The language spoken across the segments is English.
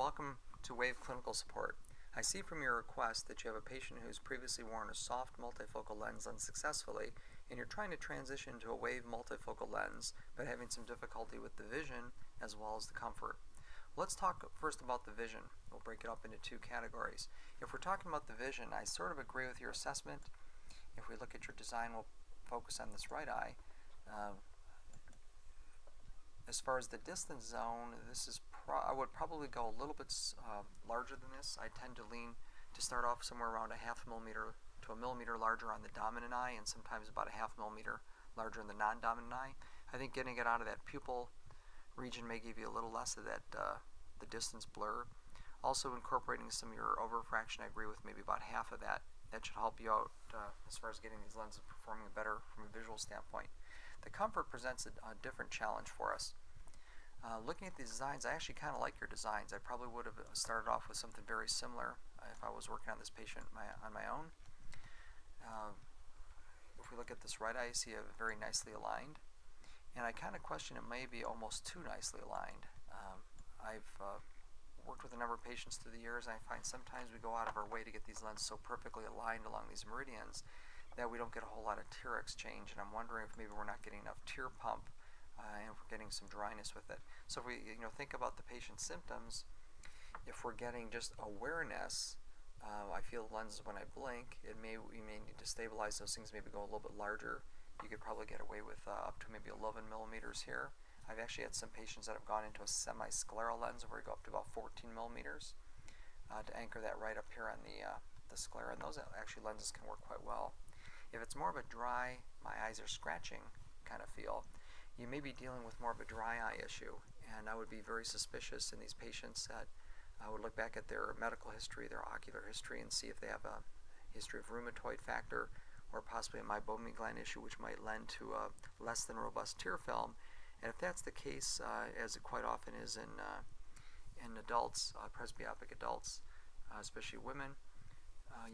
welcome to Wave Clinical Support. I see from your request that you have a patient who's previously worn a soft multifocal lens unsuccessfully, and you're trying to transition to a Wave multifocal lens, but having some difficulty with the vision as well as the comfort. Let's talk first about the vision. We'll break it up into two categories. If we're talking about the vision, I sort of agree with your assessment. If we look at your design, we'll focus on this right eye. As far as the distance zone, this is I would probably go a little bit larger than this. I tend to lean to start off somewhere around a ½ millimeter to a millimeter larger on the dominant eye, and sometimes about a ½ millimeter larger in the non-dominant eye. I think getting it out of that pupil region may give you a little less of that the distance blur. Also incorporating some of your overfraction, I agree with maybe about half of that. That should help you out as far as getting these lenses performing better from a visual standpoint. The comfort presents a different challenge for us. Looking at these designs, I actually kind of like your designs. I probably would have started off with something very similar if I was working on this patient on my own. If we look at this right eye, you see it very nicely aligned. And I kind of question it may be almost too nicely aligned. I've worked with a number of patients through the years, and I find sometimes we go out of our way to get these lenses so perfectly aligned along these meridians that we don't get a whole lot of tear exchange, and I'm wondering if maybe we're not getting enough tear pump and we're getting some dryness with it. So if we think about the patient's symptoms, if we're getting just awareness, I feel the lenses when I blink, we may need to stabilize those things, maybe go a little bit larger. You could probably get away with up to maybe 11 millimeters here. I've actually had some patients that have gone into a semi-scleral lens where we go up to about 14 millimeters to anchor that right up here on the sclera, and those actually lenses can work quite well. If it's more of a dry, my eyes are scratching kind of feel, you may be dealing with more of a dry eye issue, and I would be very suspicious in these patients that I would look back at their medical history, their ocular history, and see if they have a history of rheumatoid factor or possibly a meibomian gland issue, which might lend to a less than robust tear film. And if that's the case, as it quite often is in adults, presbyopic adults, especially women,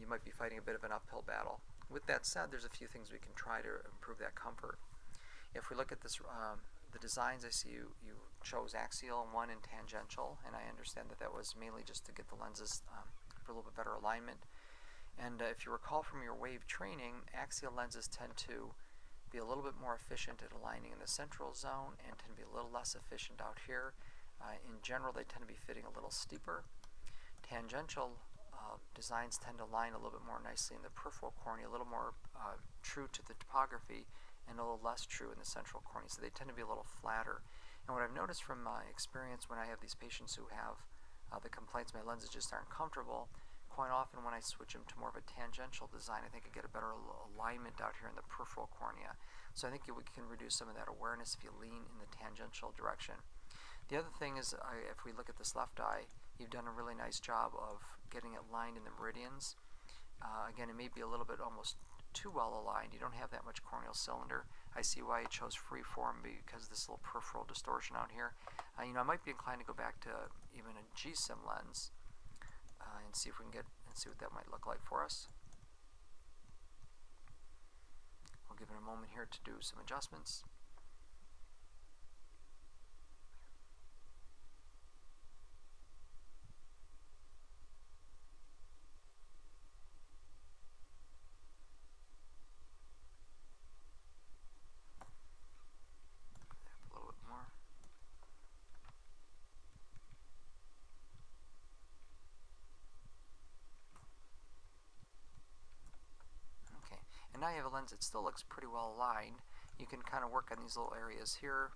you might be fighting a bit of an uphill battle. With that said, there's a few things we can try to improve that comfort. If we look at this, the designs, I see you chose axial and one in tangential, and I understand that was mainly just to get the lenses for a little bit better alignment. And if you recall from your Wave training, axial lenses tend to be a little bit more efficient at aligning in the central zone and tend to be a little less efficient out here. In general, they tend to be fitting a little steeper. Tangential designs tend to align a little bit more nicely in the peripheral cornea, a little more true to the topography, and a little less true in the central cornea, so they tend to be a little flatter. And what I've noticed from my experience when I have these patients who have the complaints my lenses just aren't comfortable, quite often when I switch them to more of a tangential design, I think I get a better alignment out here in the peripheral cornea. So I think we can reduce some of that awareness if you lean in the tangential direction. The other thing is, if we look at this left eye, you've done a really nice job of getting it lined in the meridians. Again, it may be a little bit almost too well aligned. You don't have that much corneal cylinder. I see why you chose freeform, because of this little peripheral distortion out here. I might be inclined to go back to even a G-Sim lens and see if we can see what that might look like for us. We'll give it a moment here to do some adjustments. And now you have a lens that still looks pretty well aligned. You can kind of work on these little areas here.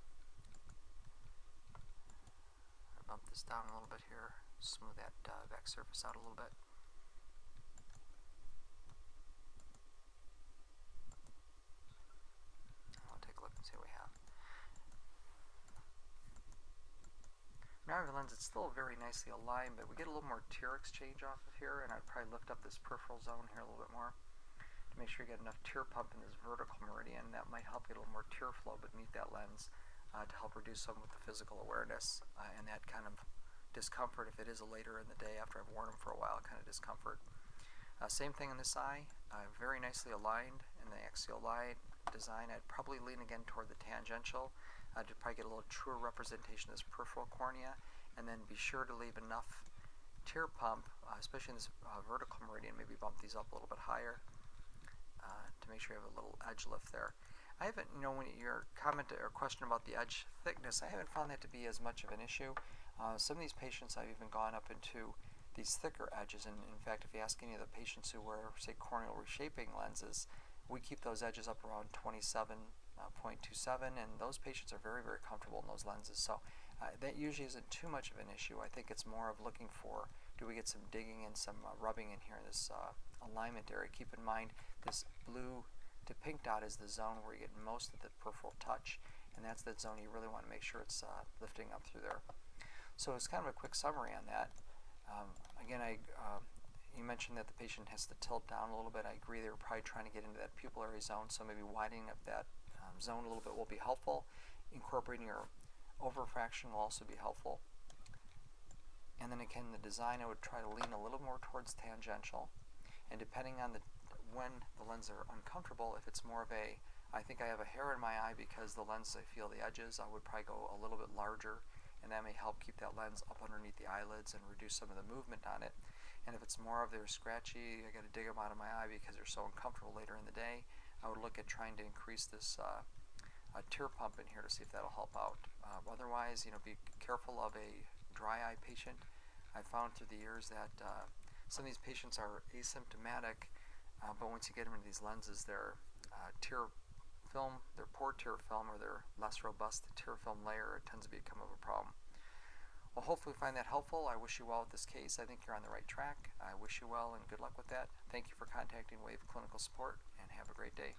Bump this down a little bit here, smooth that back surface out a little bit. I'll take a look and see what we have. Now I have a lens that's still very nicely aligned, but we get a little more tear exchange off of here, and I'd probably lift up this peripheral zone here a little bit more to make sure you get enough tear pump in this vertical meridian. That might help get a little more tear flow beneath that lens to help reduce some of the physical awareness and that kind of discomfort if it is a later in the day after I've worn them for a while, kind of discomfort. Same thing in this eye, very nicely aligned in the axial line design. I'd probably lean again toward the tangential to probably get a little truer representation of this peripheral cornea. and then be sure to leave enough tear pump, especially in this vertical meridian, maybe bump these up a little bit higher to make sure you have a little edge lift there. I haven't, when your comment or question about the edge thickness, I haven't found that to be as much of an issue. Some of these patients I've even gone up into these thicker edges, and in fact, if you ask any of the patients who wear, say, corneal reshaping lenses, we keep those edges up around 27.27, and those patients are very, very comfortable in those lenses. So that usually isn't too much of an issue. I think it's more of looking for, do we get some digging and some rubbing in here in this alignment area. Keep in mind, this blue to pink dot is the zone where you get most of the peripheral touch, and that's that zone you really want to make sure it's lifting up through there. So it's kind of a quick summary on that. Again, you mentioned that the patient has to tilt down a little bit. I agree, they were probably trying to get into that pupillary zone, so maybe widening up that zone a little bit will be helpful. Incorporating your overfraction will also be helpful. And then again, the design, I would try to lean a little more towards tangential. And depending on when the lenses are uncomfortable, if it's more of a, I think I have a hair in my eye because the lens, I feel the edges, I would probably go a little bit larger, and that may help keep that lens up underneath the eyelids and reduce some of the movement on it. And if it's more of they're scratchy, I got to dig them out of my eye because they're so uncomfortable later in the day, I would look at trying to increase this tear pump in here to see if that'll help out. Otherwise, be careful of a dry eye patient. I've found through the years that some of these patients are asymptomatic, but once you get them into these lenses, their tear film, their poor tear film, or their less robust tear film layer, it tends to become of a problem. Well, hopefully you find that helpful. I wish you well with this case. I think you're on the right track. I wish you well and good luck with that. Thank you for contacting Wave Clinical Support, and have a great day.